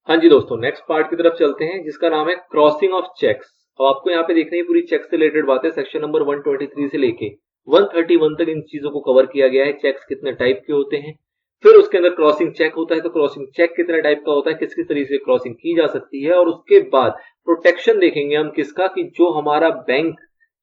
हाँ जी दोस्तों, next part की तरफ चलते हैं जिसका नाम है क्रॉसिंग ऑफ चेक्स। अब आपको यहाँ पे देखनी है पूरी चेक से रिलेटेड बातें, सेक्शन नंबर 123 से लेके 131 तक इन चीजों को कवर किया गया है। चेक्स कितने टाइप के होते हैं, फिर उसके अंदर क्रॉसिंग चेक होता है तो क्रॉसिंग चेक कितने टाइप का होता है, किस किस तरीके से क्रॉसिंग की जा सकती है, और उसके बाद प्रोटेक्शन देखेंगे हम किसका, कि जो हमारा बैंक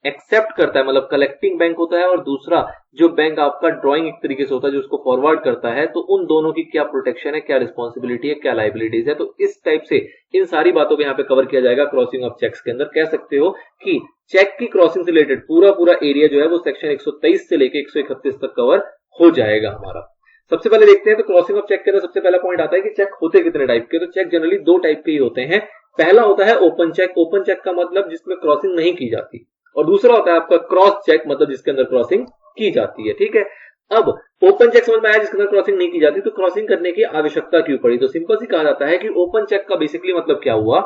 एक्सेप्ट करता है, मतलब कलेक्टिंग बैंक होता है, और दूसरा जो बैंक आपका ड्राइंग एक तरीके से होता है जो उसको फॉरवर्ड करता है, तो उन दोनों की क्या प्रोटेक्शन है, क्या रिस्पॉन्सिबिलिटी है, क्या लाइबिलिटीज है। तो इस टाइप से इन सारी बातों को यहाँ पे कवर किया जाएगा क्रॉसिंग ऑफ चेक्स के अंदर। कह सकते हो कि चेक की क्रॉसिंग से रिलेटेड पूरा एरिया जो है वो सेक्शन 123 से लेकर 131 तक कवर हो जाएगा हमारा। सबसे पहले देखते हैं तो क्रॉसिंग ऑफ चेक के अंदर सबसे पहला पॉइंट आता है कि चेक होते कितने टाइप के। तो चेक जनरली दो टाइप के ही होते हैं। पहला होता है ओपन चेक। ओपन चेक का मतलब जिसमें क्रॉसिंग नहीं की जाती, और दूसरा होता है आपका क्रॉस चेक, मतलब जिसके अंदर क्रॉसिंग की जाती है। ठीक है, अब ओपन चेक समझ में आया जिसके अंदर क्रॉसिंग नहीं की जाती, तो क्रॉसिंग करने की आवश्यकता क्यों पड़ी। तो सिंपल सी कहा जाता है कि ओपन चेक का बेसिकली मतलब क्या हुआ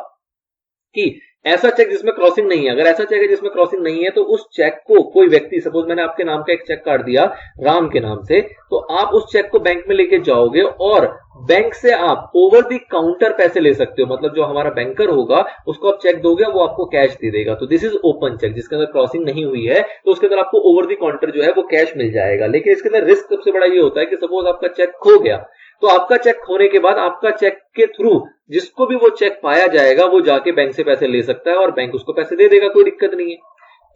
कि ऐसा चेक जिसमें क्रॉसिंग नहीं है, अगर ऐसा चेक है जिसमें क्रॉसिंग नहीं है तो उस चेक को कोई व्यक्ति, सपोज मैंने आपके नाम का एक चेक काट दिया राम के नाम से, तो आप उस चेक को बैंक में लेके जाओगे और बैंक से आप ओवर द काउंटर पैसे ले सकते हो। मतलब जो हमारा बैंकर होगा उसको आप चेक दोगे, वो आपको कैश दे देगा। तो दिस इज ओपन चेक, जिसके अंदर क्रॉसिंग नहीं हुई है तो उसके अंदर आपको ओवर द काउंटर जो है वो कैश मिल जाएगा। लेकिन इसके अंदर रिस्क सबसे बड़ा ये होता है कि सपोज आपका चेक खो गया, तो आपका चेक खोने के बाद आपका चेक के थ्रू जिसको भी वो चेक पाया जाएगा वो जाके बैंक से पैसे ले सकता है और बैंक उसको पैसे दे देगा, कोई दिक्कत नहीं है।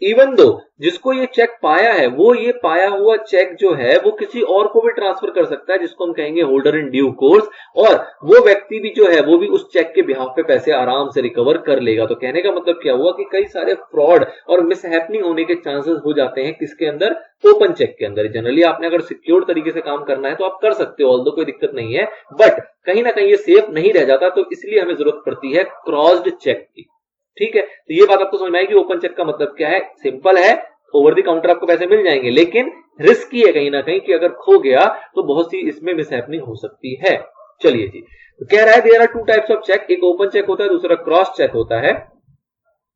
इवन दो जिसको ये चेक पाया है वो ये पाया हुआ चेक जो है वो किसी और को भी ट्रांसफर कर सकता है, जिसको हम कहेंगे होल्डर इन ड्यू कोर्स, और वो व्यक्ति भी जो है वो भी उस चेक के बिहाफ पे पैसे आराम से रिकवर कर लेगा। तो कहने का मतलब क्या हुआ कि कई सारे फ्रॉड और मिसहैपनिंग होने के चांसेस हो जाते हैं किसके अंदर, ओपन चेक के अंदर। जनरली आपने अगर सिक्योर तरीके से काम करना है तो आप कर सकते हो, ऑल्दो कोई दिक्कत नहीं है, बट कहीं ना कहीं ये सेफ नहीं रह जाता, तो इसलिए हमें जरूरत पड़ती है क्रॉस्ड चेक की। ठीक है, तो ये बात आपको समझ में आई कि ओपन चेक का मतलब क्या है। सिंपल है, ओवर द काउंटर आपको पैसे मिल जाएंगे, लेकिन रिस्की है कहीं ना कहीं कि अगर खो गया तो बहुत सी इसमें मिसहैपनिंग हो सकती है। चलिए जी, तो कह रहा है there are two types of cheque, एक ओपन चेक होता है, दूसरा क्रॉस चेक होता है।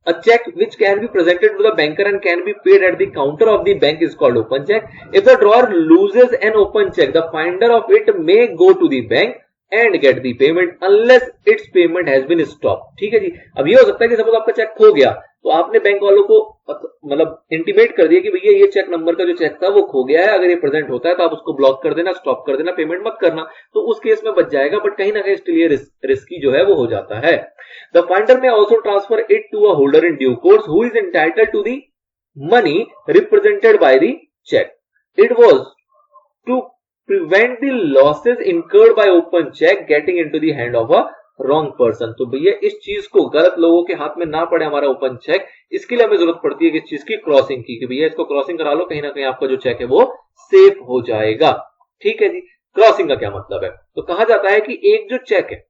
A check which can be presented to the banker and can be paid at the counter of the bank is called open check. If the drawer loses an open check, the finder of it may go to the bank and get the payment unless its payment has been stopped. ठीक है जी, अब ये हो सकता है कि suppose आपका check खो गया तो आपने बैंक वालों को मतलब इंटीमेट कर दिया कि भैया ये चेक नंबर का जो चेक था वो खो गया है, अगर ये प्रेजेंट होता है तो आप उसको ब्लॉक कर देना, स्टॉप कर देना, पेमेंट मत करना, तो उस केस में बच जाएगा। बट कहीं ना कहीं स्टिल ये रिस्की जो है वो हो जाता है। The finder may also transfer it to a holder in due course who is entitled to the money represented by the check. It was to prevent the losses incurred by open check getting into the hand of a wrong person. तो भैया इस चीज को गलत लोगों के हाथ में ना पड़े हमारा ओपन चेक, इसके लिए हमें जरूरत पड़ती है कि इस चीज की क्रॉसिंग की, कि भैया इसको क्रॉसिंग करा लो, कहीं ना कहीं आपका जो चेक है वो सेफ हो जाएगा। ठीक है जी, क्रॉसिंग का क्या मतलब है, तो कहा जाता है कि एक जो चेक है,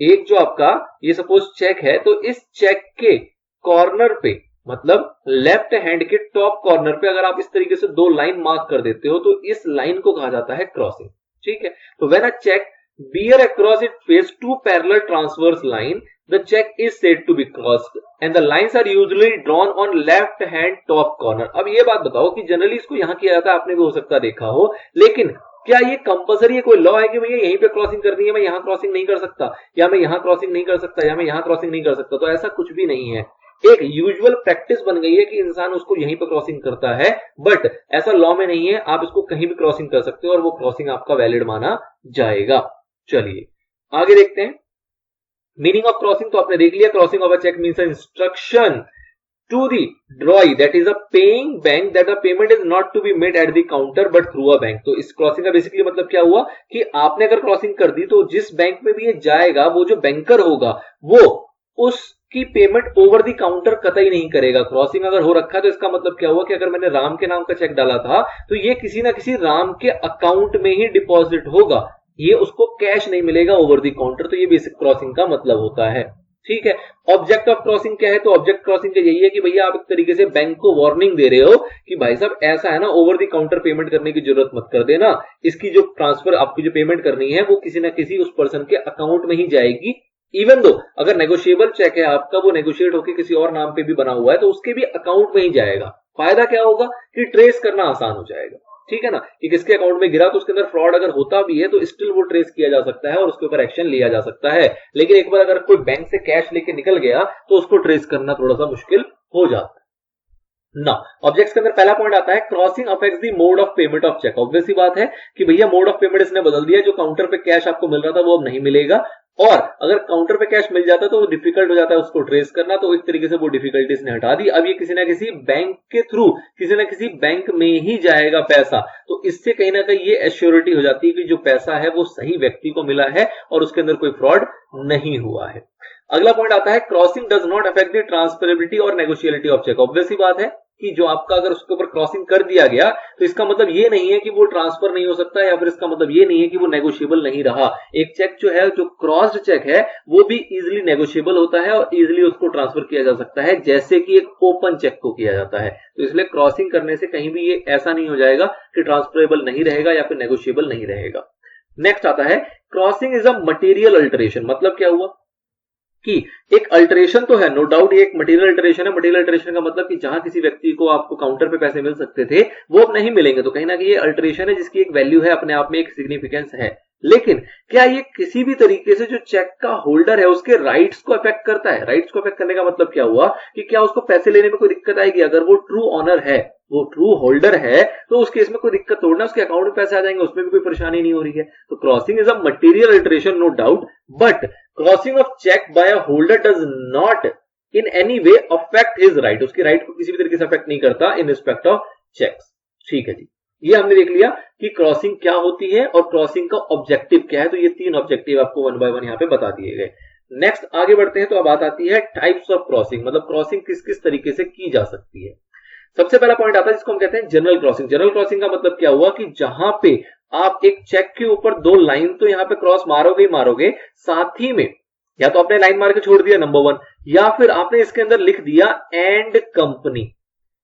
एक जो आपका ये सपोज चेक है, तो इस चेक के कॉर्नर पे, मतलब लेफ्ट हैंड के टॉप कॉर्नर पे अगर आप इस तरीके से दो लाइन मार्क कर देते हो तो इस लाइन को कहा जाता है क्रॉसिंग। ठीक है, तो when a cheque bear across its face two parallel transverse line, the check is said to be crossed and the lines are usually drawn on left hand top corner. अब ये बात बताओ कि जनरली इसको यहां किया जाता है, आपने भी हो सकता है देखा हो, लेकिन क्या ये कंपलसरी है, कोई लॉ है कि भैया यहीं पे क्रॉसिंग करनी है, मैं यहां क्रॉसिंग नहीं कर सकता, या मैं यहां क्रॉसिंग नहीं कर सकता, या मैं यहां क्रॉसिंग नहीं कर सकता? तो ऐसा कुछ भी नहीं है। एक यूजुअल प्रैक्टिस बन गई है कि इंसान उसको यहीं पर क्रॉसिंग करता है, बट ऐसा लॉ में नहीं है, आप इसको कहीं भी क्रॉसिंग कर सकते हो और वो क्रॉसिंग आपका वैलिड माना जाएगा। चलिए आगे देखते हैं मीनिंग ऑफ क्रॉसिंग। तो आपने देख लिया, crossing of a cheque means instruction to the drawee that is a paying bank that the payment is not to be made at the counter but through a bank. तो इस crossing का basically मतलब क्या हुआ कि आपने अगर crossing कर दी तो जिस बैंक में भी ये जाएगा वो जो बैंकर होगा वो उसकी पेमेंट ओवर द काउंटर कतई नहीं करेगा। क्रॉसिंग अगर हो रखा है तो इसका मतलब क्या हुआ कि अगर मैंने राम के नाम का चेक डाला था तो ये किसी ना किसी राम के अकाउंट में ही डिपॉजिट होगा, ये उसको कैश नहीं मिलेगा ओवर द काउंटर। तो ये बेसिक क्रॉसिंग का मतलब होता है। ठीक है, ऑब्जेक्ट ऑफ क्रॉसिंग क्या है, तो ऑब्जेक्ट क्रॉसिंग का यही है कि भैया आप एक तरीके से बैंक को वार्निंग दे रहे हो कि भाई साहब ऐसा है ना, ओवर द काउंटर पेमेंट करने की जरूरत मत कर देना, इसकी जो ट्रांसफर आपकी जो पेमेंट करनी है वो किसी ना किसी उस पर्सन के अकाउंट में ही जाएगी। इवन दो अगर नेगोशिएबल चेक है आपका, वो नेगोशिएट होकर किसी और नाम पे भी बना हुआ है तो उसके भी अकाउंट में ही जाएगा। फायदा क्या होगा कि ट्रेस करना आसान हो जाएगा। ठीक है ना, कि किसके अकाउंट में गिरा, तो उसके अंदर फ्रॉड अगर होता भी है तो स्टिल वो ट्रेस किया जा सकता है और उसके ऊपर एक्शन लिया जा सकता है। लेकिन एक बार अगर कोई बैंक से कैश लेके निकल गया तो उसको ट्रेस करना थोड़ा सा मुश्किल हो जाता है ना। ऑब्जेक्ट्स के अंदर पहला पॉइंट आता है crossing affects the mode of payment of cheque. Obvious सी बात है कि भैया मोड ऑफ पेमेंट इसने बदल दिया, जो काउंटर पे कैश आपको मिल रहा था वो अब नहीं मिलेगा, और अगर काउंटर पे कैश मिल जाता तो वो डिफिकल्ट हो जाता है उसको ट्रेस करना, तो एक तरीके से वो डिफिकल्टी इसने हटा दी। अब ये किसी ना किसी बैंक के थ्रू किसी ना किसी बैंक में ही जाएगा पैसा, तो इससे कहीं ना कहीं ये एश्योरिटी हो जाती है कि जो पैसा है वो सही व्यक्ति को मिला है और उसके अंदर कोई फ्रॉड नहीं हुआ है। अगला पॉइंट आता है crossing does not affect the transferability और नेगोशिएबिलिटी ऑफ चेक। ऑब्वियस सी बात है कि जो आपका अगर उसके ऊपर क्रॉसिंग कर दिया गया तो इसका मतलब ये नहीं है कि वो ट्रांसफर नहीं हो सकता, या फिर इसका मतलब ये नहीं है कि वो नेगोशिएबल नहीं रहा। एक चेक जो है, जो क्रॉस्ड चेक है, वो भी इजीली नेगोशिएबल होता है और इजीली उसको ट्रांसफर किया जा सकता है, जैसे कि एक ओपन चेक को किया जाता है। तो इसलिए क्रॉसिंग करने से कहीं भी ये ऐसा नहीं हो जाएगा कि ट्रांसफरेबल नहीं रहेगा या फिर नेगोशिएबल नहीं रहेगा। नेक्स्ट आता है crossing is a material alteration. मतलब क्या हुआ कि एक अल्टरेशन तो है, नो डाउट ये एक मटेरियल अल्टरेशन है। मटेरियल अल्टरेशन का मतलब कि जहां किसी व्यक्ति को आपको काउंटर पे पैसे मिल सकते थे वो अब नहीं मिलेंगे, तो कहीं ना कहीं ये अल्टरेशन है जिसकी एक वैल्यू है, अपने आप में एक सिग्निफिकेंस है। लेकिन क्या ये किसी भी तरीके से जो चेक का होल्डर है उसके राइट्स को अफेक्ट करता है? राइट्स को अफेक्ट करने का मतलब क्या हुआ कि क्या उसको पैसे लेने में कोई दिक्कत आएगी? अगर वो ट्रू ऑनर है, वो ट्रू होल्डर है, तो उस केस में कोई दिक्कत थोड़ी ना, उसके अकाउंट में पैसे आ जाएंगे, उसमें भी कोई परेशानी नहीं हो रही है। तो crossing is a material alteration no doubt, but crossing of cheque by a holder does not in any way affect his right. उसकी राइट को किसी भी तरीके से अफेक्ट नहीं करता इन रिस्पेक्ट ऑफ चेक्स। ठीक है जी, ये हमने देख लिया कि क्रॉसिंग क्या होती है और क्रॉसिंग का ऑब्जेक्टिव क्या है। तो ये तीन ऑब्जेक्टिव आपको वन बाय वन यहाँ पे बता दिए गए। नेक्स्ट आगे बढ़ते हैं, तो अब बात आती है टाइप्स ऑफ क्रॉसिंग, मतलब क्रॉसिंग किस किस तरीके से की जा सकती है। सबसे पहला पॉइंट आता है जिसको हम कहते हैं जनरल क्रॉसिंग। जनरल क्रॉसिंग का मतलब क्या हुआ कि जहां पे आप एक चेक के ऊपर दो लाइन तो यहां पे क्रॉस मारोगे ही मारोगे, साथ ही में या तो आपने लाइन मार के छोड़ दिया नंबर वन, या फिर आपने इसके अंदर लिख दिया एंड कंपनी,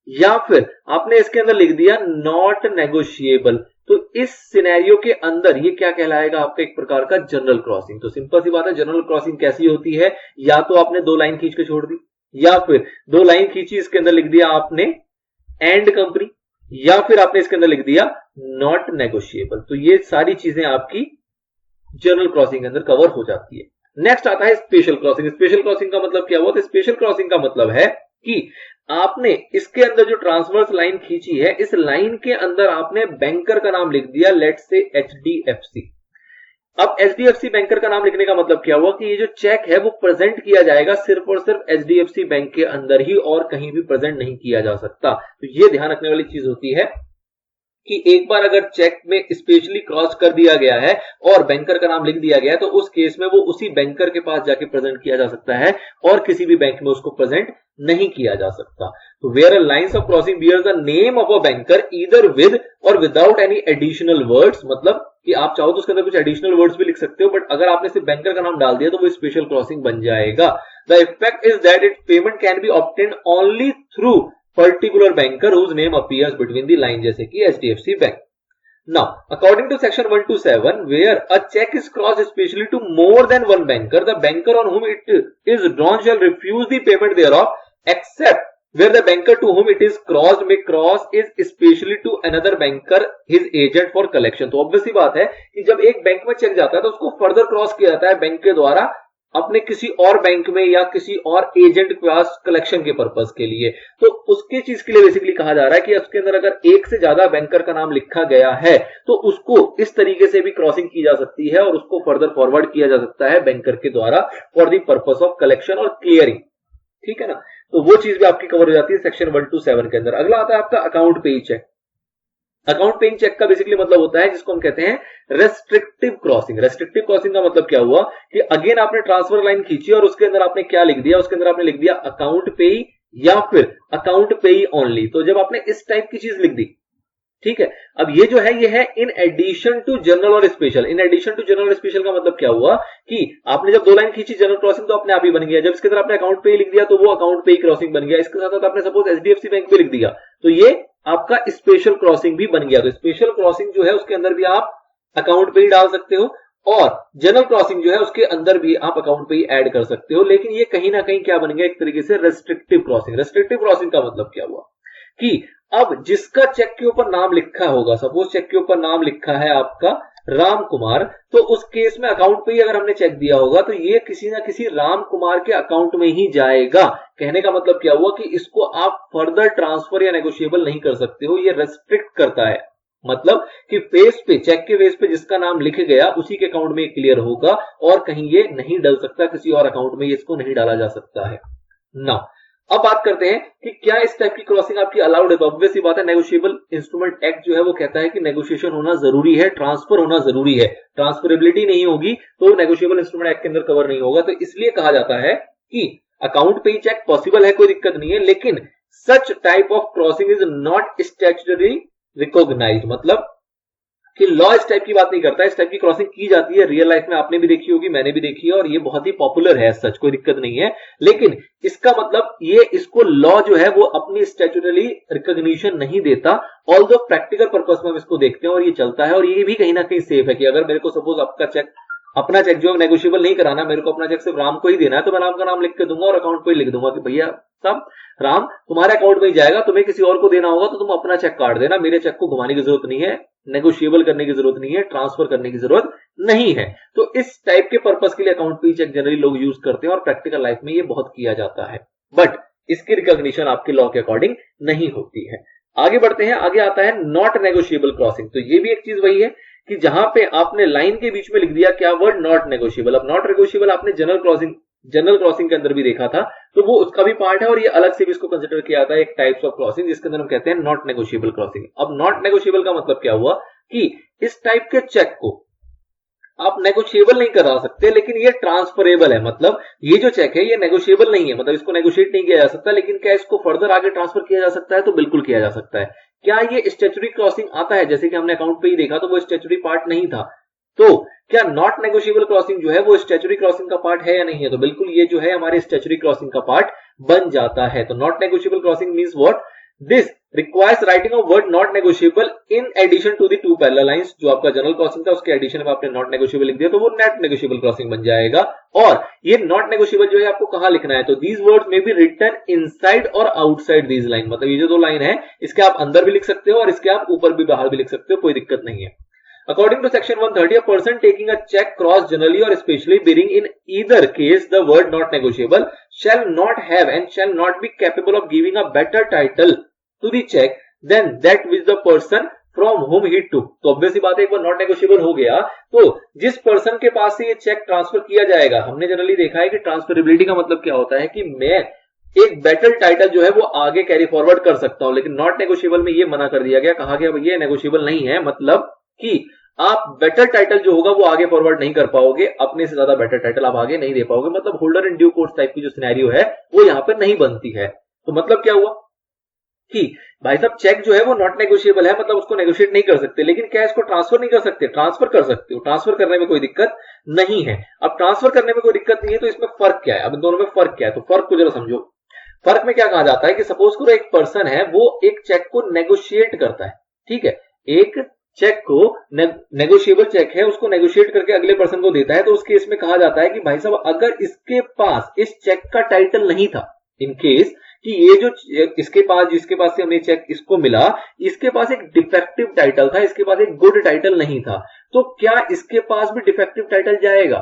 या फिर आपने इसके अंदर लिख दिया नॉट नेगोशिएबल। तो इस सिनेरियो के अंदर ये क्या कहलाएगा? आपका एक प्रकार का जनरल क्रॉसिंग। तो सिंपल सी बात है, जनरल क्रॉसिंग कैसी होती है? या तो आपने दो लाइन खींच के छोड़ दी, या फिर दो लाइन खींची इसके अंदर लिख दिया आपने एंड कंपनी, या फिर आपने इसके अंदर लिख दिया नॉट नेगोशिएबल। तो ये सारी चीजें आपकी जनरल क्रॉसिंग के अंदर कवर हो जाती है। नेक्स्ट आता है स्पेशल क्रॉसिंग। स्पेशल क्रॉसिंग का मतलब क्या हुआ? तो स्पेशल क्रॉसिंग का मतलब है कि आपने इसके अंदर जो ट्रांसवर्स लाइन खींची है, इस लाइन के अंदर आपने बैंकर का नाम लिख दिया, लेट्स से एचडीएफसी। अब एचडीएफसी बैंकर का नाम लिखने का मतलब क्या हुआ कि ये जो चेक है वो प्रेजेंट किया जाएगा सिर्फ और सिर्फ एचडीएफसी बैंक के अंदर ही, और कहीं भी प्रेजेंट नहीं किया जा सकता। तो ये ध्यान रखने वाली चीज होती है कि एक बार अगर चेक में स्पेशली क्रॉस कर दिया गया है और बैंकर का नाम लिख दिया गया है, तो उस केस में वो उसी बैंकर के पास जाके प्रेजेंट किया जा सकता है और किसी भी बैंक में उसको प्रेजेंट नहीं किया जा सकता। तो where a lines of crossing bears the name of a banker either with or without any additional words, मतलब कि आप चाहो तो उसके अंदर कुछ एडिशनल वर्ड्स भी लिख सकते हो, बट अगर आपने सिर्फ बैंकर का नाम डाल दिया तो वो स्पेशल क्रॉसिंग बन जाएगा। The effect is that it payment can be obtained only through particular banker whose name appears between the line, जैसे कि HDFC bank. Now, according to section 127, where a check is crossed especially to more than one banker, the banker on whom it is drawn shall refuse the payment thereof, except where the banker to whom it is crossed may cross is especially to another banker, his agent for collection। तो obvious सी बात है कि जब एक bank में check जाता है तो उसको फर्दर क्रॉस किया जाता है बैंक के द्वारा अपने किसी और बैंक में या किसी और एजेंट के पास कलेक्शन के पर्पस के लिए। तो उसके चीज के लिए बेसिकली कहा जा रहा है कि उसके अंदर अगर एक से ज्यादा बैंकर का नाम लिखा गया है तो उसको इस तरीके से भी क्रॉसिंग की जा सकती है और उसको फर्दर फॉरवर्ड किया जा सकता है बैंकर के द्वारा for the purpose of collection और क्लियरिंग। ठीक है ना, तो वो चीज भी आपकी कवर हो जाती है सेक्शन 127 के अंदर। अगला आता है आपका अकाउंट पेई चेक। अकाउंट पेइंग चेक का बेसिकली मतलब होता है जिसको हम कहते हैं रेस्ट्रिक्टिव क्रॉसिंग। रेस्ट्रिक्टिव क्रॉसिंग का मतलब क्या हुआ कि अगेन आपने ट्रांसफर लाइन खींची और उसके अंदर आपने क्या लिख दिया? उसके अंदर आपने लिख दिया अकाउंट पेई या फिर अकाउंट पेई ओनली। तो जब आपने इस टाइप की चीज लिख दी, ठीक है, अब ये जो है ये है in addition to general or special. In addition to general or special का मतलब क्या हुआ कि आपने जब दो लाइन खींची जनरल क्रॉसिंग तो अपने आप ही बन गया। जब इसके अंदर आपने अकाउंट पे लिख दिया तो वो अकाउंट पे क्रॉसिंग बन गया। इसके साथ आपने सपोज एचडीएफसी बैंक पे लिख दिया तो ये आपका स्पेशल क्रॉसिंग भी बन गया। तो स्पेशल क्रॉसिंग जो है उसके अंदर भी आप अकाउंट पे ही डाल सकते हो और जनरल क्रॉसिंग जो है उसके अंदर भी आप अकाउंट पे ही ऐड कर सकते हो। लेकिन ये कहीं ना कहीं क्या बन गया? एक तरीके से रेस्ट्रिक्टिव क्रॉसिंग। रेस्ट्रिक्टिव क्रॉसिंग का मतलब क्या हुआ कि अब जिसका चेक के ऊपर नाम लिखा होगा, सपोज चेक के ऊपर नाम लिखा है आपका राम कुमार, तो उस केस में अकाउंट पे ही अगर हमने चेक दिया होगा तो ये किसी ना किसी राम कुमार के अकाउंट में ही जाएगा। कहने का मतलब क्या हुआ कि इसको आप फर्दर ट्रांसफर या नेगोशिएबल नहीं कर सकते हो, ये रेस्ट्रिक्ट करता है। मतलब कि फेस पे, चेक के फेस पे जिसका नाम लिख गया उसी के अकाउंट में क्लियर होगा और कहीं ये नहीं डल सकता, किसी और अकाउंट में इसको नहीं डाला जा सकता है। नाउ अब बात करते हैं कि क्या इस टाइप की क्रॉसिंग आपकी अलाउड है। तो ऑब्वियस सी बात है, नेगोशिएबल इंस्ट्रूमेंट एक्ट जो है वो कहता है कि नेगोशिएशन होना जरूरी है, ट्रांसफर होना जरूरी है। ट्रांसफरेबिलिटी नहीं होगी तो नेगोशिएबल इंस्ट्रूमेंट एक्ट के अंदर कवर नहीं होगा। तो इसलिए कहा जाता है कि अकाउंट पे ही चेक पॉसिबल है, कोई दिक्कत नहीं है, लेकिन such type of crossing is not statutory recognised. मतलब कि लॉ इस टाइप की बात नहीं करता है, इस टाइप की क्रॉसिंग की जाती है रियल लाइफ में, आपने भी देखी होगी, मैंने भी देखी है और ये बहुत ही पॉपुलर है, सच कोई दिक्कत नहीं है। लेकिन इसका मतलब ये, इसको लॉ जो है वो अपनी स्टैट्यूटरी रिकॉग्निशन नहीं देता, ऑल्दो प्रैक्टिकल पर्पस में हम इसको देखते हैं और ये चलता है। और ये भी कहीं ना कहीं सेफ है कि अगर मेरे को सपोज आपका चेक, अपना चेक जो नेगोशिएबल नहीं कराना, मेरे को अपना चेक सिर्फ राम को ही देना है, तो मैं राम का नाम लिख के दूंगा और अकाउंट पे ही लिख दूंगा कि भैया साहब राम तुम्हारे अकाउंट में ही जाएगा, तुम्हें किसी और को देना होगा तो तुम अपना चेक काट देना, मेरे चेक को घुमाने की जरूरत नहीं है, नेगोशिएबल करने की जरूरत नहीं है, ट्रांसफर करने की जरूरत नहीं है। तो इस टाइप के पर्पस के लिए अकाउंट पे चेक जनरली लोग यूज करते हैं और प्रैक्टिकल लाइफ में ये बहुत किया जाता है, बट इसकी रिकॉग्निशन आपके लॉ के अकॉर्डिंग नहीं होती है। आगे बढ़ते हैं, आगे आता है नॉट नेगोशिएबल क्रॉसिंग। तो ये भी एक चीज वही है कि जहां पे आपने लाइन के बीच में लिख दिया क्या वर्ड, नॉट नेगोशिएबल। अब नॉट नेगोशिएबल आपने जनरल क्रॉसिंग के अंदर भी देखा था, तो वो उसका भी पार्ट है और ये अलग से भी इसको कंसिडर किया जाता है एक टाइप्स ऑफ क्रॉसिंग, जिसके अंदर हम कहते हैं नॉट नेगोशिएबल क्रॉसिंग। अब नॉट नेगोशिएबल का मतलब क्या हुआ कि इस टाइप के चेक को आप नेगोशिएबल नहीं करा सकते, लेकिन ये ट्रांसफरेबल है। मतलब ये जो चेक है ये नेगोशिएबल नहीं है, मतलब इसको नेगोशिएट नहीं किया जा सकता, लेकिन क्या इसको फर्दर आगे ट्रांसफर किया जा सकता है? तो बिल्कुल किया जा सकता है। क्या ये स्टैट्यूटरी क्रॉसिंग आता है? जैसे कि हमने अकाउंट पे ही देखा तो वो स्टैट्यूटरी पार्ट नहीं था, तो क्या नॉट नेगोशिएबल क्रॉसिंग जो है वो स्टैट्यूटरी क्रॉसिंग का पार्ट है या नहीं है? तो बिल्कुल ये जो है हमारे स्टैट्यूटरी क्रॉसिंग का पार्ट बन जाता है। तो not negotiable crossing means what, this requires writing of word not negotiable in addition to the two parallel lines. जो आपका जनरल क्रॉसिंग था उसके एडिशन में आपने नॉट नेगोशिएबल लिख दिया तो वो नॉट नेगोशिएबल क्रॉसिंग बन जाएगा। और ये नॉट नेगोशिएबल जो है आपको कहां लिखना है? तो दीज वर्ड्स में बी रिटन इनसाइड और आउटसाइड दीज लाइन। मतलब ये जो दो लाइन है इसके आप अंदर भी लिख सकते हो और इसके आप ऊपर भी बाहर भी लिख सकते हो, कोई दिक्कत नहीं है। According to section 130, a person taking a check cross generally or especially bearing in either case the word not negotiable shall not have and shall not be capable of giving a better title to the check than that which the person from whom he took। तो obviously बात है, एक बार not negotiable हो गया तो जिस person के पास से ये चेक ट्रांसफर किया जाएगा, हमने जनरली देखा है कि ट्रांसफरेबिलिटी का मतलब क्या होता है कि मैं एक बेटर टाइटल जो है वो आगे कैरी फॉरवर्ड कर सकता हूं, लेकिन नॉट नेगोशिएबल में ये मना कर दिया गया, कहा गया ये नेगोशिएबल नहीं है। मतलब कि आप बेटर टाइटल जो होगा वो आगे फॉरवर्ड नहीं कर पाओगे, अपने से ज्यादा बेटर टाइटल आप आगे नहीं दे पाओगे। मतलब holder in due course type की जो सिनेरियो है वो यहां पर नहीं बनती है। तो मतलब क्या हुआ कि भाई साहब चेक जो है वो नॉट नेगोशिएबल है, मतलब उसको नेगोशिएट नहीं कर सकते, लेकिन क्या इसको ट्रांसफर नहीं कर सकते? ट्रांसफर कर सकते हो, ट्रांसफर करने में कोई दिक्कत नहीं है। अब ट्रांसफर करने में कोई दिक्कत नहीं है तो इसमें फर्क क्या है? अब इन दोनों में फर्क क्या है? तो फर्क को जरा समझो। फर्क में क्या कहा जाता है कि सपोज करो एक पर्सन है वो एक चेक को नेगोशिएट करता है, ठीक है, एक चेक को नेगोशिएबल चेक है उसको नेगोशिएट करके अगले पर्सन को देता है, तो उस केस में कहा जाता है कि भाई साहब अगर इसके पास इस चेक का टाइटल नहीं था, इन केस कि ये जो इसके पास जिसके पास से हमें चेक इसको मिला, इसके पास एक डिफेक्टिव टाइटल था, इसके पास एक गुड टाइटल नहीं था, तो क्या इसके पास भी डिफेक्टिव टाइटल जाएगा?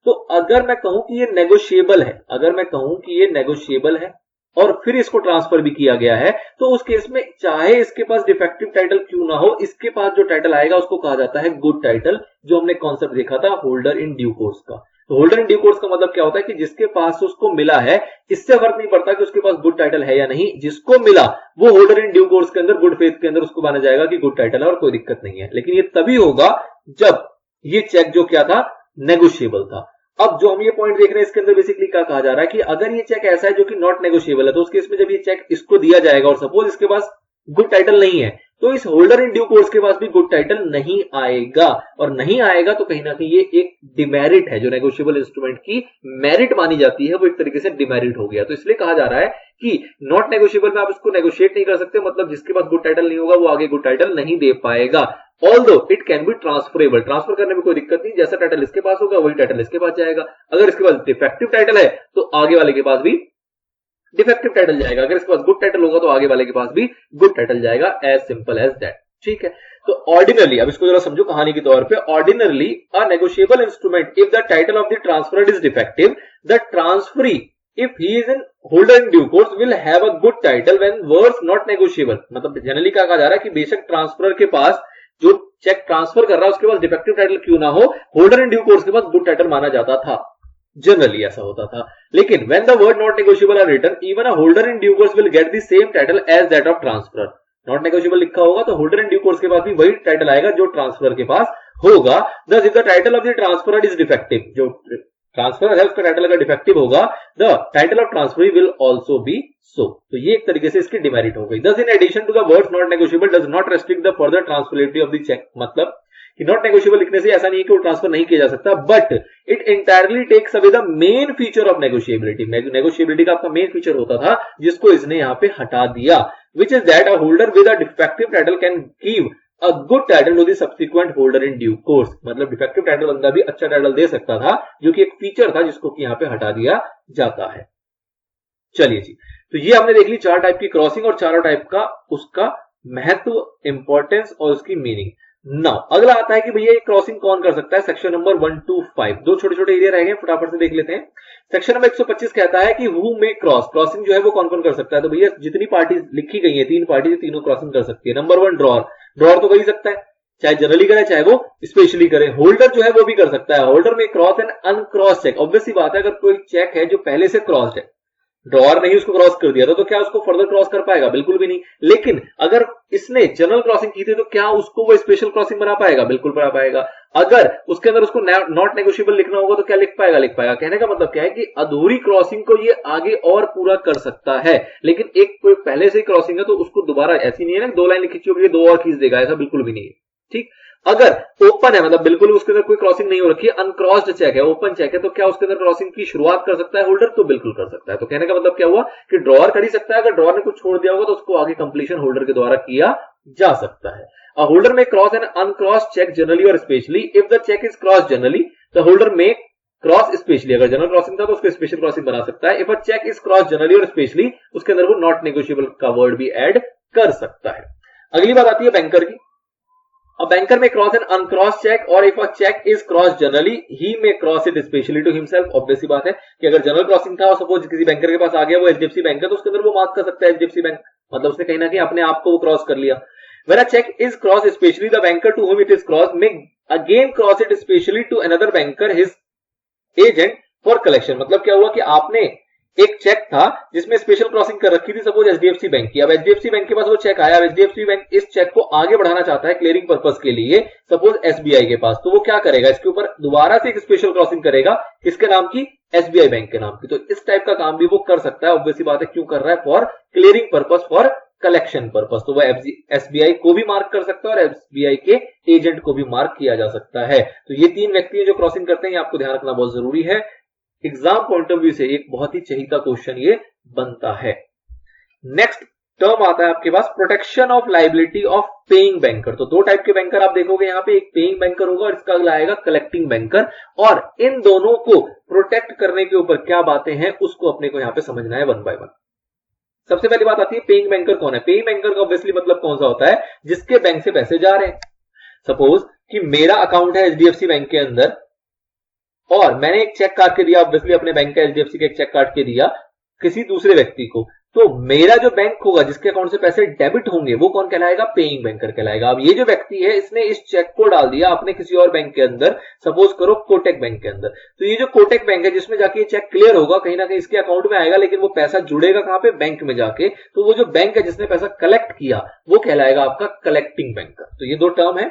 तो अगर मैं कहूं कि ये नेगोशिएबल है, अगर मैं कहूं कि ये नेगोशिएबल है और फिर इसको ट्रांसफर भी किया गया है, तो उस केस में चाहे इसके पास डिफेक्टिव टाइटल क्यों ना हो, इसके पास जो टाइटल आएगा उसको कहा जाता है गुड टाइटल, जो हमने कॉन्सेप्ट देखा था होल्डर इन ड्यू कोर्स का। तो होल्डर इन ड्यू कोर्स का मतलब क्या होता है कि जिसके पास उसको मिला है, इससे फर्क नहीं पड़ता कि उसके पास गुड टाइटल है या नहीं, जिसको मिला वो होल्डर इन ड्यू कोर्स के अंदर गुड फेथ के अंदर उसको माना जाएगा कि गुड टाइटल है और कोई दिक्कत नहीं है। लेकिन ये तभी होगा जब ये चेक जो क्या था, नेगोशिएबल था। अब जो हम ये पॉइंट देख रहे हैं इसके अंदर बेसिकली क्या कहा जा रहा है कि अगर ये चेक ऐसा है जो कि नॉट नेगोशिएबल है, तो उस केस में जब ये चेक इसको दिया जाएगा और सपोज इसके पास गुड टाइटल नहीं है, तो इस होल्डर इन ड्यू कोर्स के पास भी गुड टाइटल नहीं आएगा, और नहीं आएगा तो कहीं ना कहीं ये एक डिमेरिट है, जो नेगोशिएबल इंस्ट्रूमेंट की मेरिट मानी जाती है वो एक तरीके से डिमेरिट हो गया। तो इसलिए कहा जा रहा है कि नॉट नेगोशिएबल में आप इसको नेगोशिएट नहीं कर सकते, मतलब जिसके पास गुड टाइटल नहीं होगा वो आगे गुड टाइटल नहीं दे पाएगा। Although it can be transferable, transfer करने में कोई दिक्कत नहीं, जैसा टाइटल इसके पास होगा वही टाइटल इसके पास जाएगा। अगर इसके पास डिफेक्टिव टाइटल है तो आगे वाले के पास भी डिफेक्टिव टाइटल जाएगा। अगर इसके पास गुड टाइटल होगा तो आगे वाले के पास भी गुड टाइटल जाएगा, एज सिंपल एज दैट। ठीक है, तो ऑर्डिनरली, अब इसको जरा समझो कहानी के तौर पे। Ordinarily a negotiable instrument if the title of the transferred is defective, the transferee if he is in holder in due course will have a good title when words not negotiable. मतलब generally क्या कहा जा रहा है कि बेशक transferor के पास जो चेक ट्रांसफर कर रहा है उसके पास डिफेक्टिव टाइटल क्यों ना हो, होल्डर इन ड्यू कोर्स के पास गुड टाइटल माना जाता था। जनरली ऐसा होता था। लेकिन when the word not negotiable are written, even a holder in due course will get the same title as that of transferor. Not negotiable लिखा होगा तो होल्डर इन ड्यू कोर्स के पास भी वही टाइटल आएगा जो ट्रांसफर के पास होगा। Thus, if the title of the transferor is defective, जो ट्रांसफर है उसका टाइटल अगर डिफेक्टिव होगा, the title of transfer will also be so. तो ये एक तरीके से इसकी डिमेरिट हो गई। Thus, in addition to the words not negotiable does not restrict the further transferability of the check। मतलब कि नॉट नेगोशिएबल लिखने से ऐसा नहीं है कि वो ट्रांसफर नहीं किया जा सकता, but it entirely takes away the main feature of negotiability. Negotiability का आपका मेन फीचर होता था जिसको इसने यहां पे हटा दिया, which is that a holder with a defective title can give a good title to the subsequent holder in due course. मतलब डिफेक्टिव टाइटल बंदा भी अच्छा टाइटल दे सकता था, जो कि एक फीचर था जिसको कि यहां पे हटा दिया जाता है। चलिए जी, तो ये हमने देख ली चार टाइप की क्रॉसिंग और चारों टाइप का उसका महत्व, इंपॉर्टेंस और उसकी मीनिंग। नाउ अगला आता है कि भैया ये क्रॉसिंग कौन कर सकता है। सेक्शन नंबर 1 to 5 दो छोटे छोटे एरिया रह गए, फटाफट से देख लेते हैं। सेक्शन नंबर 125 कहता है कि हु मे क्रॉस। क्रॉसिंग जो है वो कौन कौन कर सकता है, तो भैया जितनी पार्टी लिखी गई है, तीन पार्टी तीनों क्रॉसिंग कर सकती है। नंबर 1 ड्रॉर, ड्रॉर तो कर ही सकता है, चाहे जनरली करे चाहे वो स्पेशली करे। होल्डर जो है वो भी कर सकता है। Holder may cross and uncross check. Obviously बात है, अगर कोई चेक है जो पहले से क्रॉस्ड है, ड्रॉर नहीं उसको क्रॉस कर दिया था, तो क्या उसको फर्दर क्रॉस कर पाएगा? बिल्कुल भी नहीं। लेकिन अगर इसने जनरल क्रॉसिंग की थी तो क्या उसको वो स्पेशल क्रॉसिंग बना पाएगा? बिल्कुल बना पाएगा। अगर उसके अंदर उसको नॉट नेगोशिएबल लिखना होगा तो क्या लिख पाएगा? लिख पाएगा। कहने का मतलब क्या है कि अधूरी क्रॉसिंग को ये आगे और पूरा कर सकता है। लेकिन एक कोई पहले से ही क्रॉसिंग है तो उसको दोबारा, ऐसी नहीं है ना दो लाइन खींची होगी दो और खींच देगा, ऐसा बिल्कुल भी नहीं है। ठीक, अगर ओपन है, मतलब बिल्कुल उसके अंदर कोई क्रॉसिंग नहीं हो रखी है, अनक्रॉस्ड चेक है, ओपन चेक है, तो क्या उसके अंदर क्रॉसिंग की शुरुआत कर सकता है होल्डर? तो बिल्कुल कर सकता है। तो कहने का मतलब क्या हुआ कि ड्रॉअर कर ही सकता है। अगर ड्रॉअर ने कुछ छोड़ दिया होगा तो उसको आगे कंप्लीशन होल्डर के द्वारा किया जा सकता है। A holder may cross and uncross cheque generally or specially. If the cheque is cross generally the holder may cross specially. अगर जनरल क्रॉसिंग था तो उसको स्पेशल क्रॉसिंग बना सकता है। If a cheque is cross generally or specially, उसके अंदर वो नॉट नेगोशिएबल का वर्ड भी ऐड कर सकता है। अगली बात आती है बैंकर की। A banker may cross an uncrossed check, or if a check is crossed generally, he may cross it specially to himself। Obvious सी बात है कि अगर जनरल क्रॉसिंग था और सपोज किसी बैंकर के पास आ गया, वो एचडीएफसी बैंक है, तो उसके अंदर वो मार्क कर सकता है एचडीएफसी बैंक, मतलब उसने कहीं ना कहीं अपने आप को वो क्रॉस कर लिया। When a check is crossed specially, the banker to whom it is crossed may again cross it specially to another banker, his agent for collection। मतलब क्या हुआ कि आपने एक चेक था जिसमें स्पेशल क्रॉसिंग कर रखी थी, सपोज एचडीएफसी बैंक की। अब एचडीएफसी बैंक के पास वो चेक आया, एचडीएफसी बैंक इस चेक को आगे बढ़ाना चाहता है क्लियरिंग पर्पस के लिए, सपोज एसबीआई के पास, तो वो क्या करेगा, इसके ऊपर दोबारा से एक स्पेशल क्रॉसिंग करेगा, किसके नाम की? एसबीआई बैंक के नाम की। तो इस टाइप का काम भी वो कर सकता है। ऑब्वियसली बात है, क्यों कर रहा है? For clearing purpose, for collection purpose. तो वह एसबीआई को भी मार्क कर सकता है और एसबीआई के एजेंट को भी मार्क किया जा सकता है। तो ये तीन व्यक्ति जो क्रॉसिंग करते हैं, आपको ध्यान रखना बहुत जरूरी है। एग्जाम पॉइंट ऑफ व्यू से एक बहुत ही चहीता क्वेश्चन ये बनता है। नेक्स्ट टर्म आता है आपके पास protection of liability of paying banker. तो दो टाइप के बैंकर आप देखोगे यहाँ पे, एक पेइंग बैंकर होगा और इसका अगला आएगा कलेक्टिंग बैंकर। और इन दोनों को प्रोटेक्ट करने के ऊपर क्या बातें हैं उसको अपने को यहाँ पे समझना है वन बाय वन। सबसे पहली बात आती है पेइंग बैंकर कौन है। पेइंग बैंकर का ऑब्वियसली मतलब कौन सा होता है? जिसके बैंक से पैसे जा रहे हैं। सपोज कि मेरा अकाउंट है एचडीएफसी बैंक के अंदर और मैंने एक चेक काट के दिया, ऑब्वियसली अपने बैंक का एचडीएफसी का एक चेक काट के दिया किसी दूसरे व्यक्ति को, तो मेरा जो बैंक होगा जिसके अकाउंट से पैसे डेबिट होंगे वो कौन कहलाएगा? पेइंग बैंकर कहलाएगा। अब ये जो व्यक्ति है इसने इस चेक को डाल दिया अपने किसी और बैंक के अंदर, सपोज करो कोटक बैंक के अंदर। तो ये जो कोटक बैंक है जिसमें जाके ये चेक क्लियर होगा, कहीं ना कहीं इसके अकाउंट में आएगा, लेकिन वो पैसा जुड़ेगा कहां पे? बैंक में जाके। तो वो जो बैंक है जिसने पैसा कलेक्ट किया वो कहलाएगा आपका कलेक्टिंग बैंकर। तो ये दो टर्म है।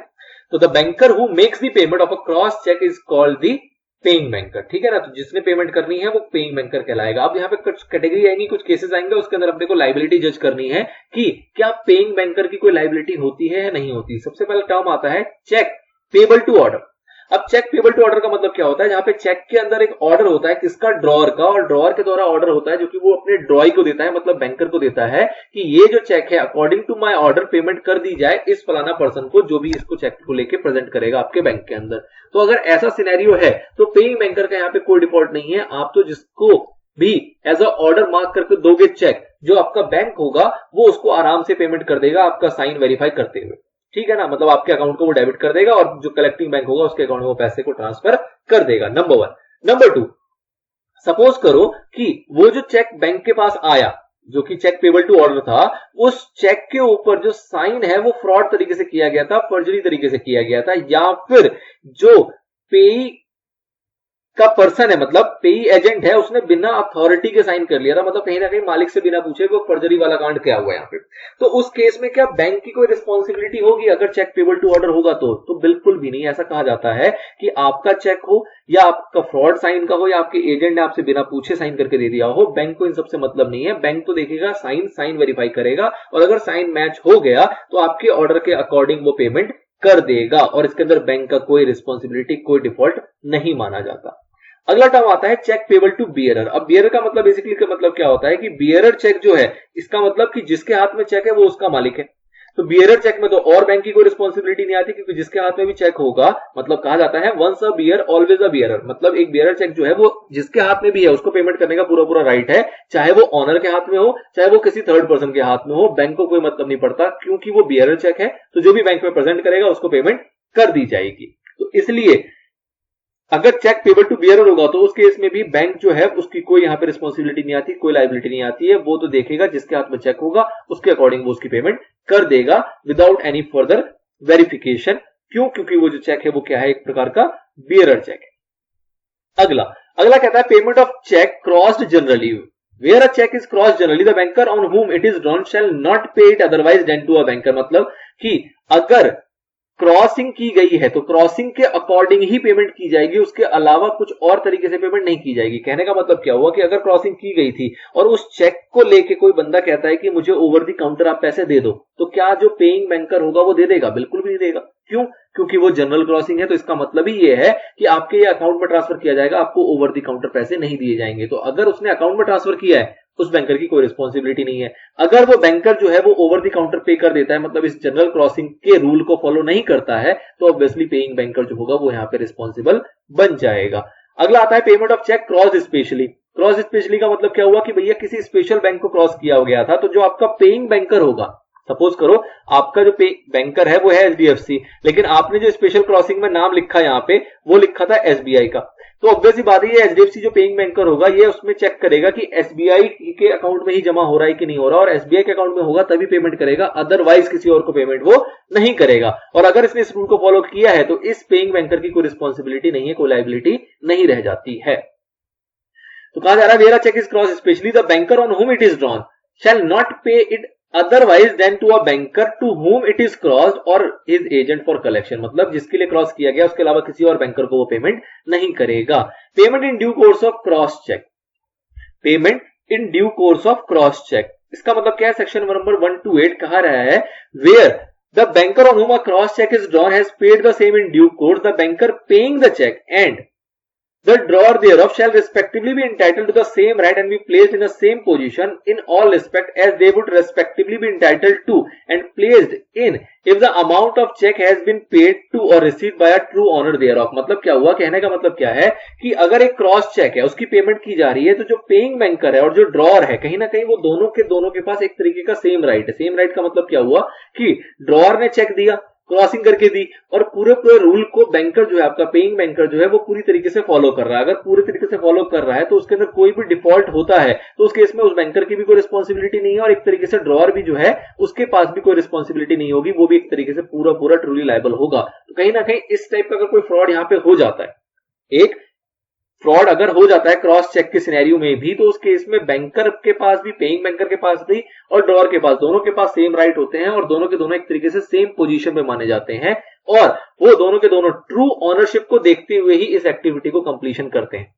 तो the banker who makes the payment of a cross cheque is called the paying banker. ठीक है ना, तो जिसने पेमेंट करनी है वो पेइंग बैंकर कहलाएगा। अब यहाँ पे कुछ कैटेगरी आएंगी, कुछ केसेस आएंगे, उसके अंदर अपने को लायबिलिटी जज करनी है कि क्या पेइंग बैंकर की कोई लायबिलिटी होती है या नहीं होती। सबसे पहला टर्म आता है चेक पेबल टू ऑर्डर। अब चेक पेबल टू ऑर्डर का मतलब क्या होता है? जहां पे चेक के अंदर एक ऑर्डर होता है किसका? ड्रॉअर का, और ड्रॉअर के द्वारा ऑर्डर होता है जो कि वो अपने ड्रॉई को देता है, मतलब बैंकर को देता है कि ये जो चेक है according to my order payment कर दी जाए इस फलाना पर्सन को, जो भी इसको चेक को लेके प्रेजेंट करेगा आपके बैंक के अंदर। तो अगर ऐसा सिनेरियो है तो पेइंग बैंकर का यहाँ पे कोई डिफॉल्ट नहीं है। आप तो जिसको भी एज अ ऑर्डर मार्क करके दोगे चेक, जो आपका बैंक होगा वो उसको आराम से पेमेंट कर देगा आपका साइन वेरीफाई करते हुए। ठीक है ना, मतलब आपके अकाउंट को वो डेबिट कर देगा और जो कलेक्टिंग बैंक होगा उसके अकाउंट में वो पैसे को ट्रांसफर कर देगा। नंबर 1। नंबर 2, सपोज करो कि वो जो चेक बैंक के पास आया, जो कि चेक पेबल टू ऑर्डर था, उस चेक के ऊपर जो साइन है वो फ्रॉड तरीके से किया गया था, फर्जरी तरीके से किया गया था, या फिर जो पेई का पर्सन है, मतलब पेई एजेंट है, उसने बिना अथॉरिटी के साइन कर लिया था, मतलब कहीं ना कहीं मालिक से बिना पूछे वो फर्जरी वाला कांड क्या हुआ यहाँ पे। तो उस केस में क्या बैंक की कोई रिस्पॉन्सिबिलिटी होगी अगर चेक पेबल टू ऑर्डर होगा? तो बिल्कुल भी नहीं। ऐसा कहा जाता है कि आपका चेक हो या आपका फ्रॉड साइन का हो या आपके एजेंट ने आपसे बिना पूछे साइन करके दे दिया हो, बैंक को इन सबसे मतलब नहीं है। बैंक तो देखेगा साइन वेरीफाई करेगा, और अगर साइन मैच हो गया तो आपके ऑर्डर के अकॉर्डिंग वो पेमेंट कर देगा, और इसके अंदर बैंक का कोई रिस्पॉन्सिबिलिटी, कोई डिफॉल्ट नहीं माना जाता। अगला टर्म आता है चेक पेबल टू बियरर। अब बियरर का मतलब बेसिकली का मतलब क्या होता है कि बियरर चेक जो है, इसका मतलब कि जिसके हाथ में चेक है वो उसका मालिक है। तो बियरर चेक में तो और बैंक की कोई रिस्पॉन्सिबिलिटी नहीं आती, क्योंकि जिसके हाथ में भी चेक होगा, मतलब कहा जाता है once a bear always a bearer, मतलब एक बियरर चेक जो है वो जिसके हाथ में भी है उसको पेमेंट करने का पूरा राइट है, चाहे वो ऑनर के हाथ में हो चाहे वो किसी थर्ड पर्सन के हाथ में हो, बैंक को कोई मतलब नहीं पड़ता, क्योंकि वो बियरर चेक है। तो जो भी बैंक में प्रेजेंट करेगा उसको पेमेंट कर दी जाएगी। तो इसलिए अगर चेक पेबल टू बियरर होगा तो उस केस में भी बैंक जो है उसकी कोई यहां पे रिस्पॉन्सिबिलिटी नहीं आती, कोई लायबिलिटी नहीं आती है। वो तो देखेगा जिसके हाथ में चेक होगा उसके अकॉर्डिंग वो उसकी पेमेंट कर देगा विदाउट एनी फर्दर वेरिफिकेशन। क्यों? क्योंकि वो जो चेक है वो क्या है, एक प्रकार का बियरर चेक है। अगला कहता है payment of cheque crossed generally. Where a check is crossed generally, the banker on whom it is drawn shall not pay it otherwise than to a banker। मतलब कि अगर क्रॉसिंग की गई है तो क्रॉसिंग के अकॉर्डिंग ही पेमेंट की जाएगी, उसके अलावा कुछ और तरीके से पेमेंट नहीं की जाएगी। कहने का मतलब क्या हुआ कि अगर क्रॉसिंग की गई थी और उस चेक को लेके कोई बंदा कहता है कि मुझे ओवर द काउंटर आप पैसे दे दो, तो क्या जो पेइंग बैंकर होगा वो दे देगा? बिल्कुल भी नहीं देगा। क्यों? क्योंकि वो जनरल क्रॉसिंग है। तो इसका मतलब ही ये है कि आपके ये अकाउंट में ट्रांसफर किया जाएगा, आपको ओवर द काउंटर पैसे नहीं दिए जाएंगे। तो अगर उसने अकाउंट में ट्रांसफर किया है उस बैंकर की कोई रिस्पॉन्सिबिलिटी नहीं है। अगर वो बैंकर जो है वो ओवर द काउंटर पे कर देता है, मतलब इस जनरल क्रॉसिंग के रूल को फॉलो नहीं करता है, तो ऑब्वियसली पेइंग बैंकर जो होगा वो यहां पे रिस्पॉन्सिबल बन जाएगा। अगला आता है payment of cheque cross specially. Cross specially का मतलब क्या हुआ कि भैया किसी स्पेशल बैंक को क्रॉस किया गया था, तो जो आपका पेइंग बैंकर होगा, सपोज करो आपका जो बैंकर है वो है एचडीएफसी, लेकिन आपने जो स्पेशल क्रॉसिंग में नाम लिखा यहां पे वो लिखा था एसबीआई का, तो ऑब्वियसली बात है ये एचडीएफसी जो पेइंग बैंकर होगा ये उसमें चेक करेगा कि एसबीआई के अकाउंट में ही जमा हो रहा है कि नहीं हो रहा, और एसबीआई के अकाउंट में होगा तभी पेमेंट करेगा, अदरवाइज किसी और को पेमेंट वो नहीं करेगा। और अगर इसने इस रूल को फॉलो किया है तो इस पेइंग बैंकर की कोई रिस्पॉन्सिबिलिटी नहीं है, कोई लायबिलिटी नहीं रह जाती है। तो कहा जा रहा है where a cheque is cross specially the banker on whom it is drawn shall not pay it otherwise than to a banker to whom it is crossed or his agent for collection. मतलब जिसके लिए cross किया गया उसके अलावा किसी और banker को वो पेमेंट नहीं करेगा। Payment in due course of cross cheque. Payment in due course of cross cheque, इसका मतलब क्या है? सेक्शन नंबर 128 कहा रहा है where the banker on whom a cross cheque is drawn has paid the same in due course, the banker paying the cheque and the drawer thereof shall respectively be entitled to the same right and be placed in the same position in all respect as they would respectively be entitled to and placed in if the amount of check has been paid to or received by a true owner thereof। मतलब क्या हुआ? कहने का मतलब क्या है कि अगर एक क्रॉस चेक है उसकी पेमेंट की जा रही है, तो जो पेइंग बैंकर है और जो ड्रॉअर है कहीं ना कहीं वो दोनों के पास एक तरीके का सेम राइट है। सेम राइट का मतलब क्या हुआ कि ड्रॉअर ने चेक दिया, क्रॉसिंग करके दी, और पूरे रूल को बैंकर जो है आपका पेइंग बैंकर जो है वो पूरी तरीके से फॉलो कर रहा है। अगर पूरे तरीके से फॉलो कर रहा है तो उसके अंदर कोई भी डिफॉल्ट होता है तो उस केस में उस बैंकर की भी कोई रिस्पॉन्सिबिलिटी नहीं है, और एक तरीके से ड्रॉअर भी जो है उसके पास भी कोई रिस्पॉन्सिबिलिटी नहीं होगी, वो भी एक तरीके से पूरा ट्रूली लायबल होगा। तो कहीं ना कहीं इस टाइप का अगर कोई फ्रॉड यहां पे हो जाता है, एक फ्रॉड अगर हो जाता है क्रॉस चेक के सिनेरियो में भी, तो उस केस में बैंकर के पास भी, पेइंग बैंकर के पास भी और ड्रॉअर के पास, दोनों के पास सेम राइट होते हैं और दोनों के दोनों एक तरीके से सेम पोजीशन में माने जाते हैं, और वो दोनों के दोनों ट्रू ओनरशिप को देखते हुए ही इस एक्टिविटी को कंप्लीशन करते हैं।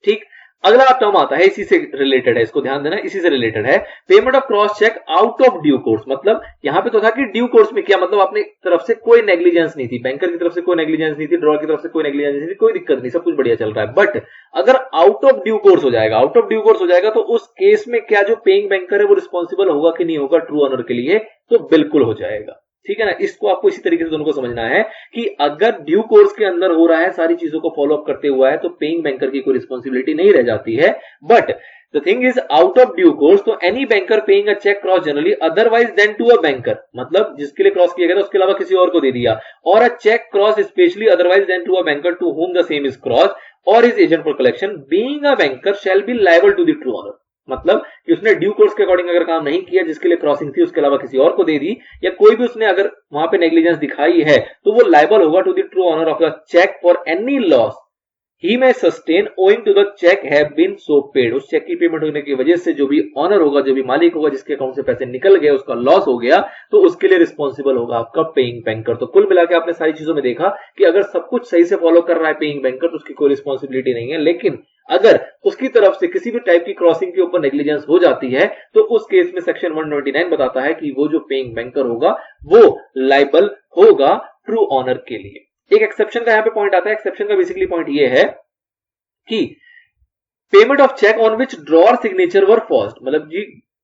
ठीक, अगला टर्म आता है इसी से रिलेटेड है, इसको ध्यान देना, इसी से रिलेटेड है payment of cross cheque out of due course. मतलब यहां पे तो था कि ड्यू कोर्स में किया, मतलब अपनी तरफ से कोई नेग्लिजेंस नहीं थी, बैंकर की तरफ से कोई नेग्लिजेंस नहीं थी, ड्रॉअर की तरफ से कोई नेग्लिजेंस नहीं थी, कोई दिक्कत नहीं, सब कुछ बढ़िया चल रहा है। बट अगर आउट ऑफ ड्यू कोर्स हो जाएगा, आउट ऑफ ड्यू कोर्स हो जाएगा तो उस केस में क्या जो पेइंग बैंकर है वो रिस्पॉन्सिबल होगा कि नहीं होगा ट्रू ओनर के लिए? तो बिल्कुल हो जाएगा। ठीक है ना। इसको आपको इसी तरीके से दोनों को समझना है कि अगर ड्यू कोर्स के अंदर हो रहा है, सारी चीजों को फॉलो अप करते हुआ है, तो पेइंग बैंकर की कोई रिस्पॉन्सिबिलिटी नहीं रह जाती है। But the thing is out of due course, तो any banker paying a cheque cross generally otherwise than to a banker, मतलब जिसके लिए क्रॉस किया गया था उसके अलावा किसी और को दे दिया, और a cheque cross specially otherwise than to a banker to whom the same is cross or his agent for collection, being a banker shall be liable to the true owner, मतलब कि उसने ड्यू कोर्स के according अगर काम नहीं किया, जिसके लिए क्रॉसिंग थी उसके अलावा किसी और को दे दी, या कोई भी उसने अगर वहां पे नेग्लिजेंस दिखाई है, तो वो लायबल होगा to the true owner of the cheque for any loss he may sustain owing to the check have been so paid, उस चेक की पेमेंट होने की वजह से जो भी ऑनर होगा, जो भी मालिक होगा, जिसके अकाउंट से पैसे निकल गए, उसका लॉस हो गया, तो उसके लिए रिस्पॉन्सिबल होगा आपका पेइंग बैंकर। तो कुल मिलाकर आपने सारी चीजों में देखा कि अगर सब कुछ सही से फॉलो कर रहा है पेइंग बैंकर, तो उसकी कोई रिस्पॉन्सिबिलिटी नहीं है, लेकिन अगर उसकी तरफ से किसी भी टाइप की क्रॉसिंग के ऊपर नेग्लिजेंस हो जाती है, तो उस केस में सेक्शन 129 बताता है कि वो जो पेइंग बैंकर होगा वो लायबल होगा ट्रू ऑनर के लिए। एक एक्सेप्शन का यहां पे पॉइंट आता है। एक्सेप्शन का बेसिकली पॉइंट ये है कि payment of cheque on which drawer signature were forged, मतलब जी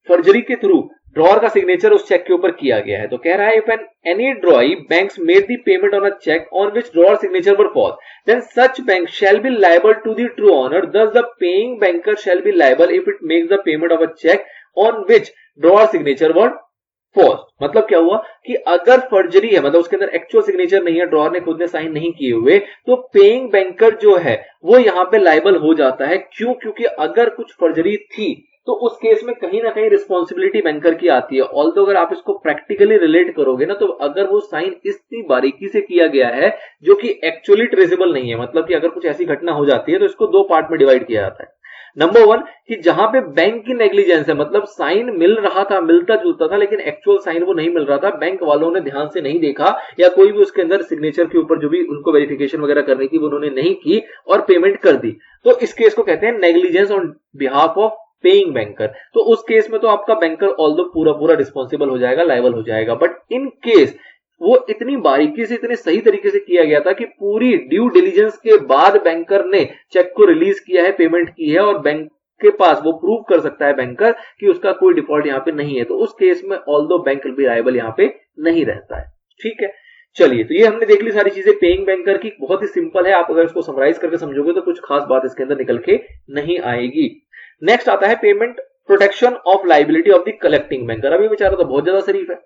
फर्जरी के थ्रू ड्रॉअर का सिग्नेचर उस चेक के ऊपर किया गया है। तो कह रहा है if any drawee banks made the payment on a cheque on which drawer signature were forged then such bank shall be liable to the true owner, thus the paying banker shall be liable if it makes the payment of a cheque on which drawer signature were forged. मतलब क्या हुआ कि अगर forgery है, मतलब उसके अंदर actual signature नहीं है, ड्रॉअर ने खुद ने साइन नहीं किए हुए, तो पेइंग बैंकर जो है वो यहां पे लायबल हो जाता है। क्यों? क्योंकि अगर कुछ फर्जरी थी तो उस केस में कहीं ना कहीं रिस्पॉन्सिबिलिटी बैंकर की आती है। ऑल्दो अगर आप इसको प्रैक्टिकली रिलेट करोगे ना, तो अगर वो साइन इतनी बारीकी से किया गया है जो कि एक्चुअली ट्रेसेबल नहीं है, मतलब कि अगर कुछ ऐसी घटना हो जाती है तो इसको दो पार्ट में डिवाइड किया जाता है। नंबर वन कि जहां पे बैंक की नेग्लिजेंस है, मतलब साइन मिल रहा था, मिलता जुलता था, लेकिन एक्चुअल साइन वो नहीं मिल रहा था, बैंक वालों ने ध्यान से नहीं देखा, या कोई भी उसके अंदर सिग्नेचर के ऊपर जो भी उनको वेरिफिकेशन वगैरह करनी थी वो उन्होंने नहीं की और पेमेंट कर दी, तो इस केस को कहते हैं negligence on behalf of paying banker. तो उस केस में तो आपका बैंकर ऑल्दो पूरा रिस्पॉन्सिबल हो जाएगा, लायबल हो जाएगा। बट इन केस वो इतनी बारीकी से, इतने सही तरीके से किया गया था कि पूरी ड्यू डिलीजेंस के बाद बैंकर ने चेक को रिलीज किया है, पेमेंट की है, और बैंक के पास वो प्रूव कर सकता है बैंकर कि उसका कोई डिफॉल्ट यहां पे नहीं है, तो उस केस में although bank will be liable यहां पे नहीं रहता है। ठीक है, चलिए, तो ये हमने देख ली सारी चीजें पेइंग बैंकर की। बहुत ही सिंपल है, आप अगर इसको समराइज करके समझोगे तो कुछ खास बात इसके अंदर निकल के नहीं आएगी। नेक्स्ट आता है payment protection of liability of the collecting banker. अभी बेचारा तो बहुत ज्यादा शरीफ है,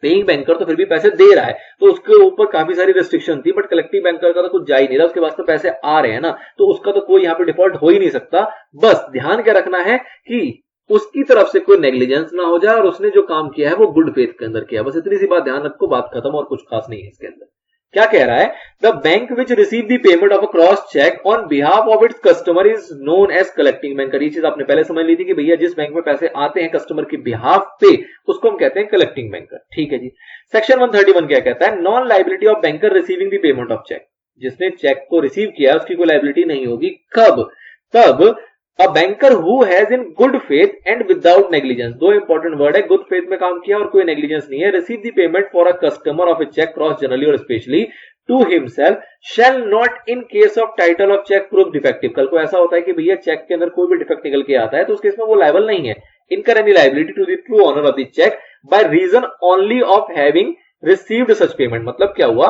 पेइंग बैंकर तो फिर भी पैसे दे रहा है, तो उसके ऊपर काफी सारी रेस्ट्रिक्शन थी, बट कलेक्टिंग बैंकर का तो कुछ जा ही नहीं रहा, उसके पास तो पैसे आ रहे हैं ना, तो उसका तो कोई यहाँ पे डिफॉल्ट हो ही नहीं सकता। बस ध्यान क्या रखना है कि उसकी तरफ से कोई नेग्लिजेंस ना हो जाए और उसने जो काम किया है वो गुड फेथ के अंदर किया, बस इतनी सी बात ध्यान रखो, बात खत्म, और कुछ खास नहीं है इसके अंदर। क्या कह रहा है? The bank which receive the payment of a cross cheque on behalf of its customer is known as collecting banker. ये चीज आपने पहले समझ ली थी कि भैया जिस बैंक में पैसे आते हैं कस्टमर के बिहाफ पे, उसको हम कहते हैं कलेक्टिंग बैंकर। ठीक है जी। सेक्शन 131 क्या कहता है? Non liability of banker receiving the payment of cheque. जिसने चेक को रिसीव किया उसकी कोई लायबिलिटी नहीं होगी। कब? तब a banker who has in good faith and without negligence, दो इंपॉर्टेंट वर्ड है, गुड फेथ में काम किया और कोई नेग्लिजेंस नहीं है, receive the payment for a customer of a cheque cross generally or specially to himself shall not in case of title of cheque prove defective. कल को ऐसा होता है कि भैया चेक के अंदर कोई भी डिफेक्ट निकल के आता है, तो उस केस में वो लायबल नहीं है, incur any liability to the true owner of the cheque by reason only of having received such payment. मतलब क्या हुआ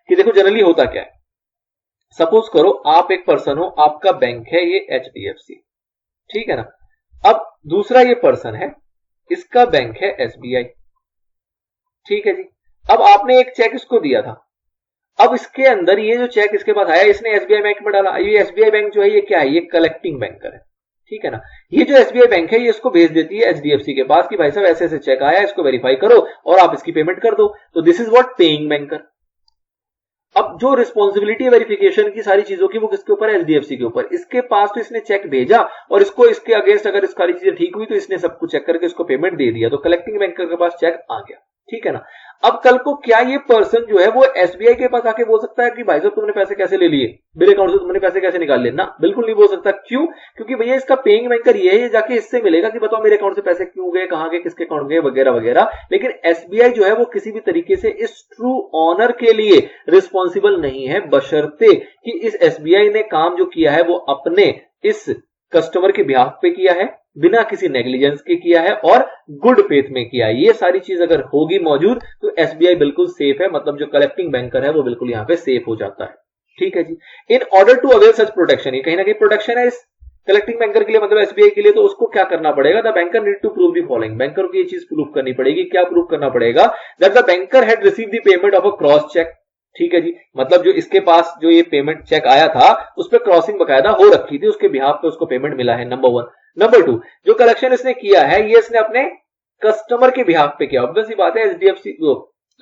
कि देखो जनरली होता क्या है, सपोज करो आप एक पर्सन हो, आपका बैंक है ये HDFC, ठीक है ना। अब दूसरा ये पर्सन है, इसका बैंक है SBI, ठीक है जी। अब आपने एक चेक इसको दिया था, अब इसके अंदर ये जो चेक इसके पास आया, इसने SBI बैंक में डाला। ये SBI बैंक जो है ये क्या है? ये कलेक्टिंग बैंकर है, ठीक है ना। ये जो SBI बैंक है ये इसको भेज देती है HDFC के पास कि भाई साहब ऐसे ऐसे चेक आया, इसको वेरीफाई करो और आप इसकी पेमेंट कर दो। तो this is what paying banker. अब जो रिस्पॉन्सिबिलिटी वेरिफिकेशन की सारी चीजों की वो किसके ऊपर है? HDFC के ऊपर। इसके पास तो इसने चेक भेजा और इसको इसके अगेंस्ट अगर सारी चीजें ठीक हुई तो इसने सब कुछ चेक करके इसको पेमेंट दे दिया, तो कलेक्टिंग बैंकर के पास चेक आ गया, ठीक है ना। अब कल को क्या ये पर्सन जो है वो SBI के पास आके बोल सकता है कि भाई साहब तुमने पैसे कैसे ले लिए, मेरे अकाउंट से तुमने पैसे कैसे निकाल लिए? ना, बिल्कुल नहीं बोल सकता। क्यों? क्योंकि भैया इसका पेइंग बैंकर ये है, ये जाके इससे मिलेगा कि बताओ मेरे अकाउंट से पैसे क्यों गए, कहां गए, किसके अकाउंट गए, वगैरह वगैरह। लेकिन SBI जो है वो किसी भी तरीके से इस ट्रू ऑनर के लिए रिस्पॉन्सिबल नहीं है, बशर्ते कि इस SBI ने काम जो किया है वो अपने इस कस्टमर के बिहाफ पे किया है, बिना किसी नेग्लिजेंस के किया है और गुड फेथ में किया है। ये सारी चीज अगर होगी मौजूद तो एसबीआई बिल्कुल सेफ है, मतलब जो कलेक्टिंग बैंकर है वो बिल्कुल यहाँ पे सेफ हो जाता है। ठीक है जी। In order to avail such protection, ये कहीं ना कहीं प्रोटेक्शन है इस कलेक्टिंग बैंकर के लिए, मतलब एसबीआई के लिए, तो उसको क्या करना पड़ेगा, the banker need to prove the following, banker को ये चीज प्रूव करनी पड़ेगी। क्या प्रूव करना पड़ेगा, that the banker had receive the payment of a cross cheque. ठीक है जी, मतलब जो इसके पास जो ये पेमेंट चेक आया था उस पर क्रॉसिंग बकायदा हो रखी थी, उसके बिहाफ पे उसको पेमेंट मिला है, नंबर 1। नंबर 2, जो कलेक्शन इसने किया है ये इसने अपने कस्टमर के बिहाफ पे किया। ऑब्वियस सी बात है, एचडीएफसी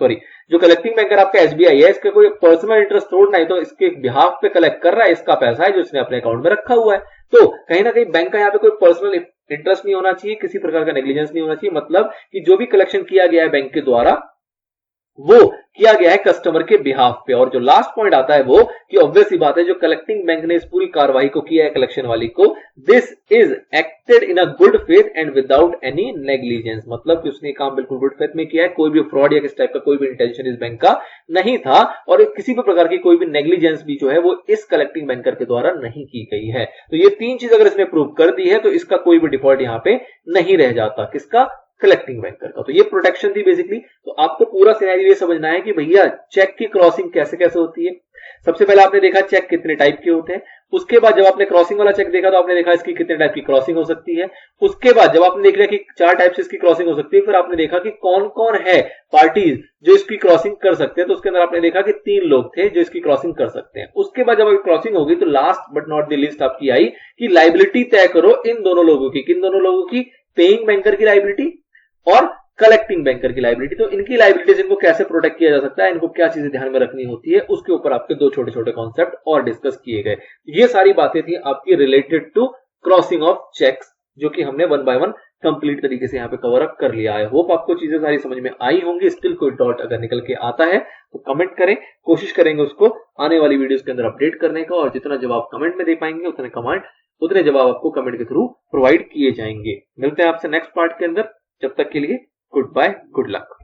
सॉरी जो कलेक्टिंग बैंकर आपका एसबीआई है, इसका कोई पर्सनल इंटरेस्ट थोड़ा नहीं, तो इसके बिहाफ पे कलेक्ट कर रहा है, इसका पैसा है जो इसने अपने अकाउंट में रखा हुआ है। तो कहीं ना कहीं बैंक का यहाँ पे कोई पर्सनल इंटरेस्ट नहीं होना चाहिए, किसी प्रकार का नेग्लिजेंस नहीं होना चाहिए, मतलब कि जो भी कलेक्शन किया गया है बैंक के द्वारा वो किया गया है कस्टमर के बिहाफ पे। और जो लास्ट पॉइंट आता है वो कि ऑब्वियस सी बात है, जो कलेक्टिंग बैंक ने इस पूरी कार्रवाई को किया है कलेक्शन वाली को, this is acted in a good faith and without any negligence, मतलब कि उसने काम बिल्कुल गुड फेथ में किया है, कोई भी फ्रॉड या किस टाइप का कोई भी इंटेंशन इस बैंक का नहीं था, और किसी भी प्रकार की कोई भी नेग्लिजेंस भी जो है वो इस कलेक्टिंग बैंकर के द्वारा नहीं की गई है। तो ये 3 चीज अगर इसने प्रूव कर दी है तो इसका कोई भी डिफॉल्ट यहाँ पे नहीं रह जाता, किसका, कलेक्टिंग बैंकर का। तो ये प्रोटेक्शन थी बेसिकली। तो आपको पूरा सिनेरियो ये समझना है कि भैया चेक की क्रॉसिंग कैसे कैसे होती है। सबसे पहले आपने देखा चेक कितने टाइप के होते हैं, उसके बाद जब आपने क्रॉसिंग वाला चेक देखा तो आपने देखा इसकी कितने टाइप की क्रॉसिंग हो सकती है। उसके बाद जब आपने देख लिया कि 4 टाइप से इसकी क्रॉसिंग हो सकती है, फिर आपने देखा कि कौन कौन है पार्टीज जो इसकी क्रॉसिंग कर सकते हैं, तो उसके अंदर आपने देखा कि 3 लोग थे जो इसकी क्रॉसिंग कर सकते हैं। उसके बाद जब क्रॉसिंग होगी तो last but not the least आपकी आई कि लाइबिलिटी तय करो इन दोनों लोगों की, किन दोनों लोगों की, पेइंग बैंकर की लाइबिलिटी और कलेक्टिंग बैंकर की लाइबिलिटी। तो इनकी लाइबिलिटीज, इनको कैसे प्रोटेक्ट किया जा सकता है, इनको क्या चीजें ध्यान में रखनी होती है, उसके ऊपर आपके 2 छोटे छोटे कॉन्सेप्ट और डिस्कस किए गए। ये सारी बातें थी आपकी related to crossing of cheques, जो कि हमने 1 बाय 1 कंप्लीट तरीके से यहाँ पे कवर अप कर लिया है। होप आपको चीजें सारी समझ में आई होंगी। स्टिल कोई डॉट अगर निकल के आता है तो कमेंट करें, कोशिश करेंगे उसको आने वाली वीडियोस के अंदर अपडेट करने का, और जितना जवाब कमेंट में दे पाएंगे उतने जवाब आपको कमेंट के थ्रू प्रोवाइड किए जाएंगे। मिलते हैं आपसे नेक्स्ट पार्ट के अंदर, जब तक के लिए गुड बाय, गुड लक।